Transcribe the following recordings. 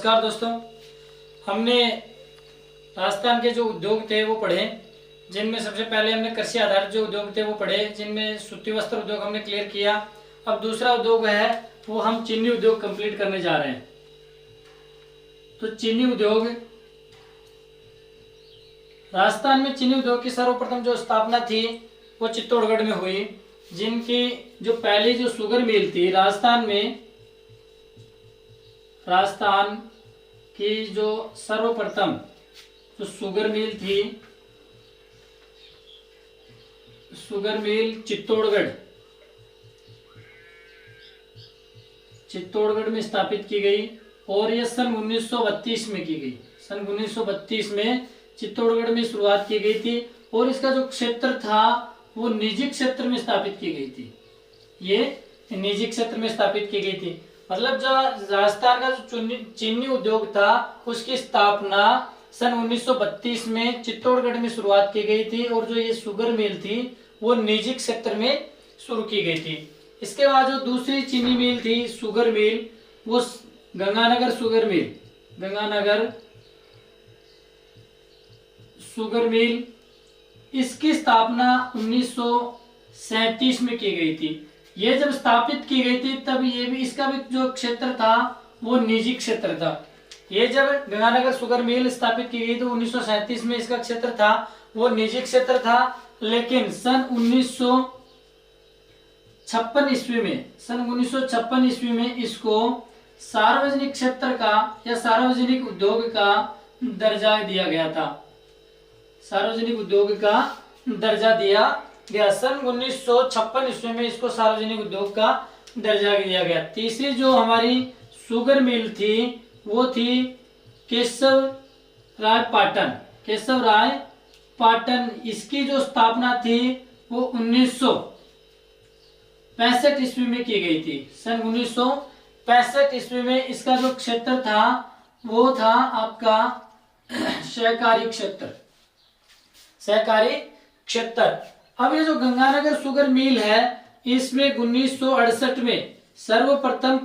नमस्कार दोस्तों। हमने राजस्थान के जो उद्योग थे वो पढ़े, जिनमें सबसे पहले हमने कृषि आधारित जो उद्योग थे वो पढ़े, जिनमें सूती वस्त्र उद्योग हमने क्लियर किया। अब दूसरा उद्योग है वो हम चीनी उद्योग कंप्लीट करने जा रहे हैं। तो चीनी उद्योग, राजस्थान में चीनी उद्योग की सर्वप्रथम जो स्थापना थी वो चित्तौड़गढ़ में हुई, जिनकी जो पहली जो शुगर मिल थी राजस्थान की जो सर्वप्रथम जो शुगर मिल थी, शुगर मिल चित्तौड़गढ़ में स्थापित की गई और यह सन 1932 में की गई। सन 1932 में चित्तौड़गढ़ में शुरुआत की गई थी और इसका जो क्षेत्र था वो निजी क्षेत्र में स्थापित की गई थी। ये निजी क्षेत्र में स्थापित की गई थी, मतलब जो राजस्थान का जो चीनी उद्योग था उसकी स्थापना सन 1932 में चित्तौड़गढ़ में शुरुआत की गई थी और जो ये शुगर मिल थी वो निजी क्षेत्र में शुरू की गई थी। इसके बाद जो दूसरी चीनी मिल थी शुगर मिल, वो गंगानगर शुगर मिल, इसकी स्थापना 1937 में की गई थी। ये जब स्थापित की गई थी तब ये भी, इसका भी जो क्षेत्र था वो निजी क्षेत्र था। ये जब गंगानगर शुगर मिल स्थापित की गई तो 1937 में इसका क्षेत्र था वो निजी क्षेत्र था, लेकिन सन 1956 ईस्वी में इसको सार्वजनिक क्षेत्र का या सार्वजनिक उद्योग का दर्जा दिया गया था। सार्वजनिक उद्योग का दर्जा दिया गया। सन 1956 ईस्वी में इसको सार्वजनिक उद्योग का दर्जा दिया गया। तीसरी जो हमारी शुगर मिल थी वो थी केशव राय पाटन। इसकी जो स्थापना थी वो 1965 ईस्वी में की गई थी। सन 1965 ईस्वी में इसका जो क्षेत्र था वो था आपका सहकारी क्षेत्र। अब ये जो गंगानगर शुगर मिल है इसमें 1968 में सर्वप्रथम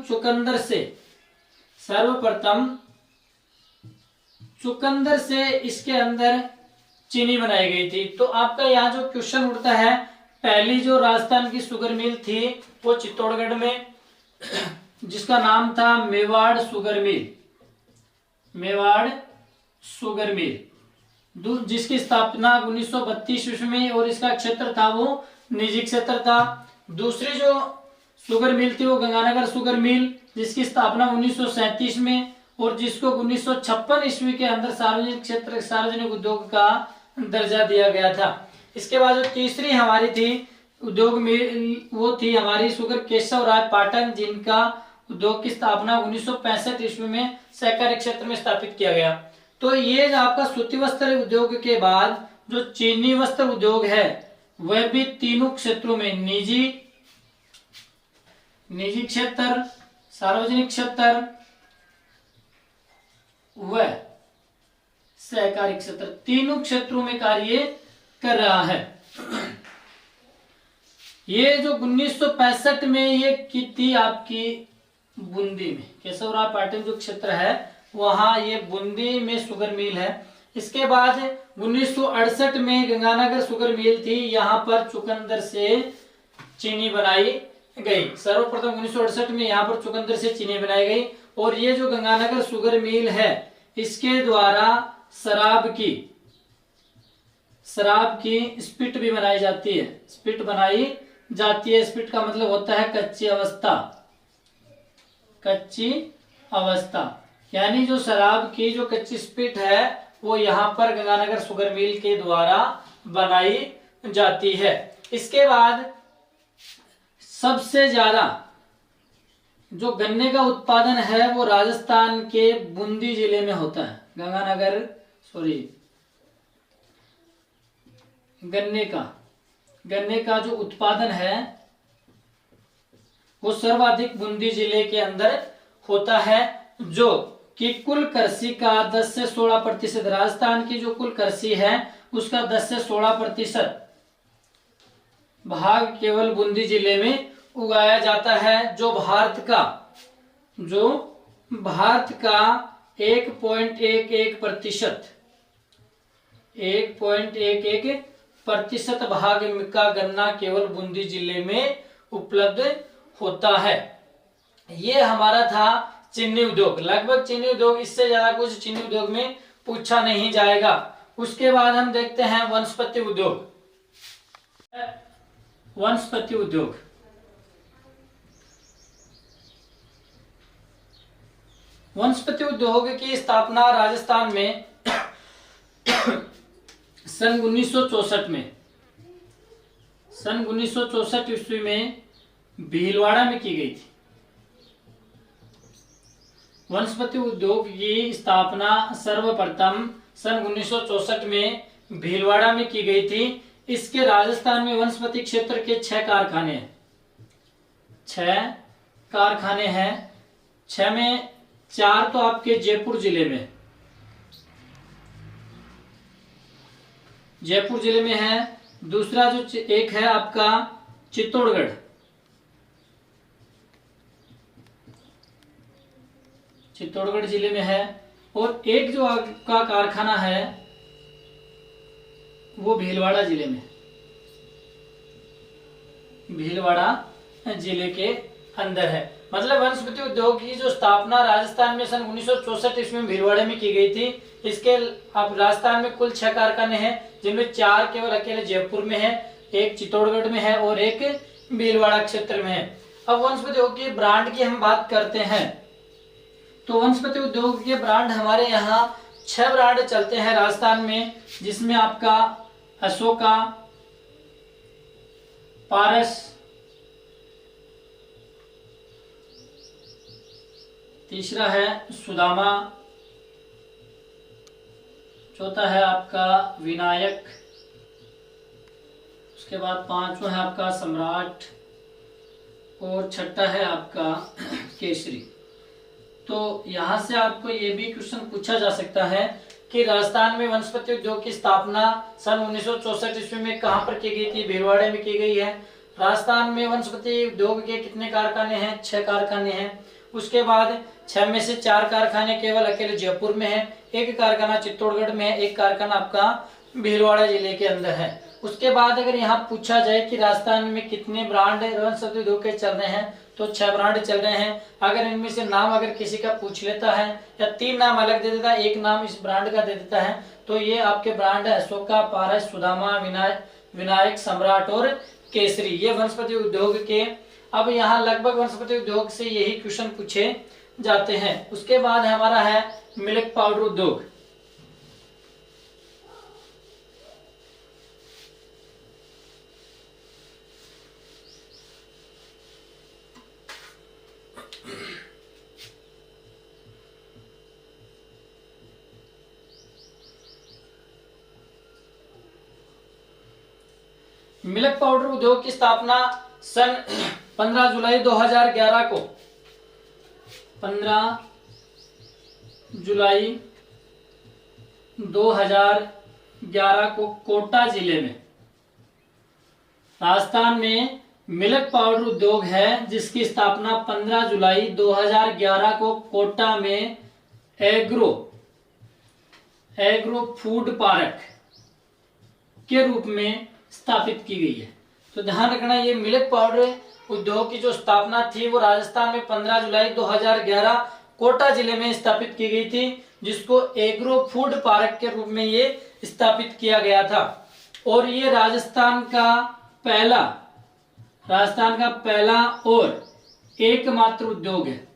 चुकंदर से इसके अंदर चीनी बनाई गई थी। तो आपका यहाँ जो क्वेश्चन उठता है, पहली जो राजस्थान की शुगर मिल थी वो चित्तौड़गढ़ में, जिसका नाम था मेवाड़ शुगर मिल, जिसकी स्थापना 1932 ईस्वी में और इसका क्षेत्र था वो निजी क्षेत्र था। दूसरी जो शुगर मिल थी वो गंगानगर शुगर मिल, जिसकी स्थापना 1937 में और जिसको 1956 ईस्वी के अंदर सार्वजनिक उद्योग का दर्जा दिया गया था। इसके बाद जो तीसरी हमारी थी उद्योग मिल वो थी हमारी शुगर केशव राय पाटन, जिनका उद्योग की स्थापना 1965 ईस्वी में सहकारी क्षेत्र में स्थापित किया गया। तो ये जो आपका सूती वस्त्र उद्योग के बाद जो चीनी वस्त्र उद्योग है वह भी तीनों क्षेत्रों में निजी क्षेत्र, सार्वजनिक क्षेत्र व सहकारी क्षेत्र, तीनों क्षेत्रों में कार्य कर रहा है। ये जो 1965 में ये की थी आपकी बूंदी में, केशवराव पाटन जो क्षेत्र है वहां ये बूंदी में शुगर मिल है। इसके बाद 1968 में गंगानगर शुगर मिल थी, यहाँ पर चुकंदर से चीनी बनाई गई। सर्वप्रथम 1968 में यहाँ पर चुकंदर से चीनी बनाई गई और ये जो गंगानगर शुगर मिल है इसके द्वारा शराब की स्पिट भी बनाई जाती है। स्पिट का मतलब होता है कच्ची अवस्था, यानी जो शराब की जो कच्ची स्पिट है वो यहाँ पर गंगानगर शुगर मिल के द्वारा बनाई जाती है। इसके बाद सबसे ज्यादा जो गन्ने का उत्पादन है वो राजस्थान के बूंदी जिले में होता है। गन्ने का जो उत्पादन है वो सर्वाधिक बूंदी जिले के अंदर होता है, जो कि कुल कृषि का 10 से 16%, राजस्थान की जो कुल कृषि है उसका 10 से 16% भाग केवल बूंदी जिले में उगाया जाता है, जो भारत का 1.11%, 1.11% भाग का गन्ना केवल बूंदी जिले में उपलब्ध होता है। ये हमारा था चीनी उद्योग। लगभग चीनी उद्योग, इससे ज्यादा कुछ चीनी उद्योग में पूछा नहीं जाएगा। उसके बाद हम देखते हैं वनस्पति उद्योग। वनस्पति उद्योग, वनस्पति उद्योग की स्थापना राजस्थान में सन 1964 में, सन 1964 ईस्वी में भीलवाड़ा में की गई थी। वनस्पति उद्योग की स्थापना सर्वप्रथम सन 1964 में भीलवाड़ा में की गई थी। इसके राजस्थान में वनस्पति क्षेत्र के 6 कारखाने हैं, 6 कारखाने हैं। 6 में 4 तो आपके जयपुर जिले में, जयपुर जिले में है। दूसरा जो एक है आपका चित्तौड़गढ़, चित्तौड़गढ़ जिले में है। और एक जो आपका कारखाना है वो भीलवाड़ा जिले में, भीलवाड़ा जिले के अंदर है। मतलब वनस्पति उद्योग की जो स्थापना राजस्थान में सन 1964 ईस्वी में भीलवाड़ा में की गई थी। इसके अब राजस्थान में कुल 6 कारखाने हैं, जिनमें 4 केवल अकेले जयपुर में है, एक चित्तौड़गढ़ में है और एक भीलवाड़ा क्षेत्र में है। अब वनस्पति उद्योग की ब्रांड की हम बात करते हैं तो वनस्पति उद्योग के ब्रांड हमारे यहाँ 6 ब्रांड चलते हैं राजस्थान में, जिसमें आपका अशोका, पारस, तीसरा है सुदामा, चौथा है आपका विनायक, उसके बाद 5वां है आपका सम्राट और छठा है आपका केसरी। तो यहां से आपको ये भी क्वेश्चन पूछा जा सकता है कि राजस्थान में वनस्पति उद्योग की स्थापना सन 1964 ईस्वी में कहां पर की गई थी? भीलवाड़ा में की गई है। राजस्थान में वनस्पति उद्योग के कितने कारखाने हैं? 6 कारखाने हैं। उसके बाद 6 में से 4 कारखाने केवल अकेले जयपुर में है, एक कारखाना चित्तौड़गढ़ में है, एक कारखाना आपका भीलवाड़ा जिले के अंदर है। उसके बाद अगर यहाँ पूछा जाए कि राजस्थान में कितने ब्रांड वनस्पति उद्योग के चल रहे हैं तो 6 ब्रांड चल रहे हैं। अगर इनमें से नाम अगर किसी का पूछ लेता है या 3 नाम अलग दे देता है, एक नाम इस ब्रांड का दे देता है, तो ये आपके ब्रांड है अशोका, पारस, सुदामा, विनायक, सम्राट और केसरी। ये वनस्पति उद्योग के, अब यहाँ लगभग वनस्पति उद्योग से यही क्वेश्चन पूछे जाते हैं। उसके बाद हमारा है मिल्क पाउडर उद्योग। मिल्क पाउडर उद्योग की स्थापना सन 15 जुलाई 2011 को, 15 जुलाई 2011 को कोटा जिले में, राजस्थान में मिल्क पाउडर उद्योग है जिसकी स्थापना 15 जुलाई 2011 को कोटा में एग्रो फूड पार्क के रूप में स्थापित की गई है। तो ध्यान रखना, ये मिल्क पाउडर उद्योग की जो स्थापना थी वो राजस्थान में 15 जुलाई 2011 कोटा जिले में स्थापित की गई थी, जिसको एग्रो फूड पार्क के रूप में ये स्थापित किया गया था। और ये राजस्थान का पहला और एकमात्र उद्योग है,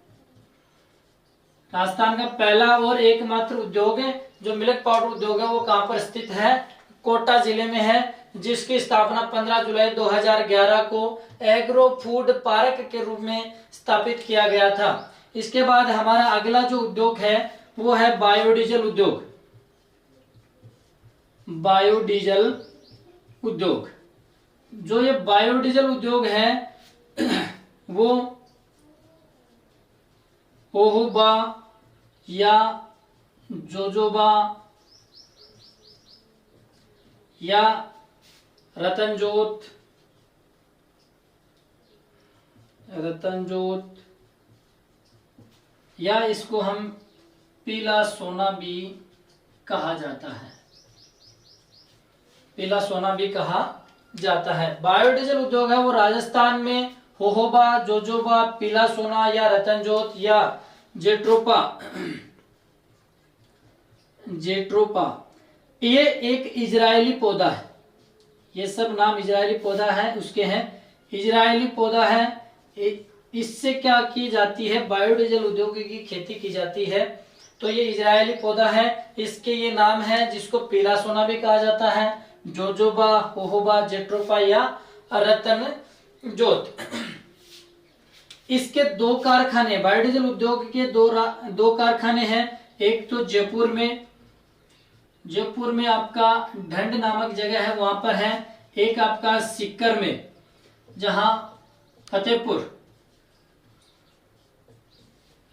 राजस्थान का पहला और एकमात्र उद्योग है जो मिल्क पाउडर उद्योग है। वो कहां पर स्थित है? कोटा जिले में है, जिसकी स्थापना 15 जुलाई 2011 को एग्रो फूड पार्क के रूप में स्थापित किया गया था। इसके बाद हमारा अगला जो उद्योग है वो है बायोडीजल उद्योग। बायोडीजल उद्योग, जो ये बायोडीजल उद्योग है वो ओहुबा या जोजोबा या रतनजोत या इसको हम पीला सोना भी कहा जाता है, पीला सोना भी कहा जाता है। बायोडीजल उद्योग है वो राजस्थान में होहोबा, जोजोबा, पीला सोना या रतनजोत या जेट्रोपा, जेट्रोपा, ये एक इजरायली पौधा है, ये सब नाम इजरायली पौधा है उसके हैं, इजरायली पौधा है। इससे क्या की जाती है, बायोडीजल उद्योग की खेती की जाती है। तो ये इजरायली पौधा है, इसके ये नाम है जिसको पीला सोना भी कहा जाता है, जोजोबा, होहोबा, जेट्रोपा या रतन जोत। इसके दो कारखाने, बायोडीजल उद्योग के दो कारखाने हैं। एक तो जयपुर में, जयपुर में आपका ढंड नामक जगह है वहां पर है। एक आपका सीकर में, जहां फतेहपुर,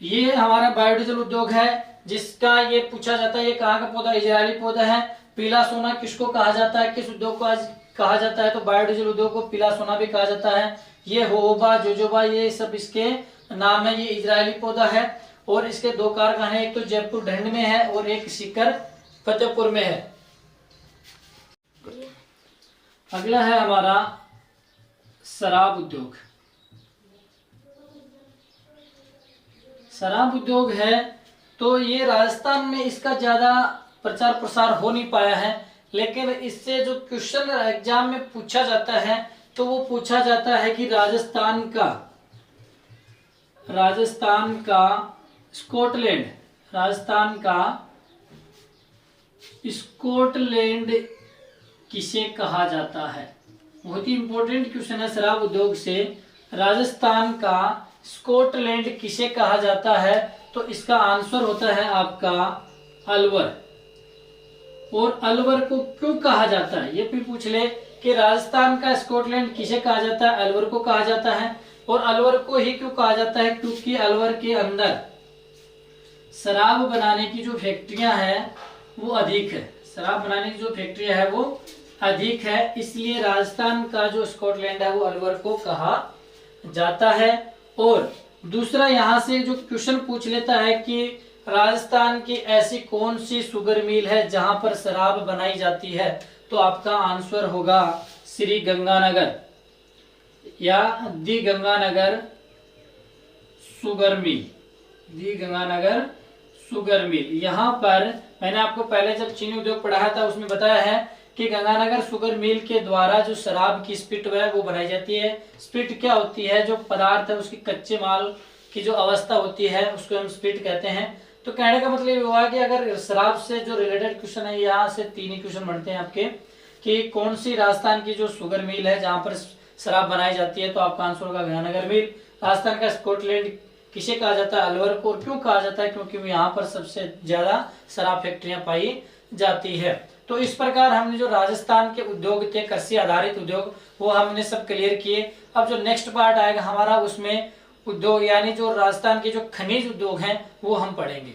ये हमारा बायोडीजल उद्योग है जिसका ये पूछा जाता है ये कहाँ का पौधा, इजरायली पौधा है। पीला सोना किसको कहा जाता है, किस उद्योग को आज कहा जाता है, तो बायोडीजल उद्योग को पीला सोना भी कहा जाता है। ये होहोबा, जोजोबा, ये सब इसके नाम है। ये इजरायली पौधा है और इसके दो कारखाने, एक तो जयपुर ढंड में है और एक सीकर फतेहपुर में है। अगला है हमारा शराब उद्योग। शराब उद्योग है तो ये राजस्थान में इसका ज्यादा प्रचार प्रसार हो नहीं पाया है, लेकिन इससे जो क्वेश्चन एग्जाम में पूछा जाता है तो वो पूछा जाता है कि राजस्थान का स्कॉटलैंड, राजस्थान का स्कॉटलैंड किसे कहा जाता है। बहुत ही इंपॉर्टेंट क्वेश्चन है शराब उद्योग से, राजस्थान का स्कॉटलैंड किसे कहा जाता है, तो इसका आंसर होता है आपका अलवर। और अलवर को क्यों कहा जाता है, ये भी पूछ ले कि राजस्थान का स्कॉटलैंड किसे कहा जाता है, अलवर को कहा जाता है। और अलवर को ही क्यों कहा जाता है, क्योंकि अलवर के अंदर शराब बनाने की जो फैक्ट्रियां हैं वो अधिक है, शराब बनाने की जो फैक्ट्रियां है वो अधिक है, इसलिए राजस्थान का जो स्कॉटलैंड है वो अलवर को कहा जाता है। और दूसरा यहाँ से जो क्वेश्चन पूछ लेता है कि राजस्थान की ऐसी कौन सी शुगर मिल है जहां पर शराब बनाई जाती है, तो आपका आंसर होगा श्री गंगानगर या दी गंगानगर शुगर मिल, दी गंगानगर शुगर मिल। यहाँ पर मैंने आपको पहले जब चीनी उद्योग पढ़ाया था उसमें बताया है कि गंगानगर शुगर मिल के द्वारा जो शराब की स्पिट है वो बनाई जाती है। स्पिट क्या होती है, जो पदार्थ है उसकी कच्चे माल की जो अवस्था होती है उसको हम स्पिट कहते हैं। तो कहने का मतलब ये हुआ कि अगर शराब से जो रिलेटेड क्वेश्चन है, यहाँ से 3 ही क्वेश्चन बनते हैं आपके कि कौन सी राजस्थान की जो शुगर मिल है जहां पर शराब बनाई जाती है, तो आपका आंसर होगा गंगानगर मिल। राजस्थान का स्कॉटलैंड किसे कहा जाता है, अलवर को। और क्यों कहा जाता है, क्योंकि यहाँ पर सबसे ज्यादा शराब फैक्ट्रियां पाई जाती है। तो इस प्रकार हमने जो राजस्थान के उद्योग थे, कृषि आधारित उद्योग, वो हमने सब क्लियर किए। अब जो नेक्स्ट पार्ट आएगा हमारा उसमें उद्योग यानी जो राजस्थान के जो खनिज उद्योग हैं वो हम पढ़ेंगे।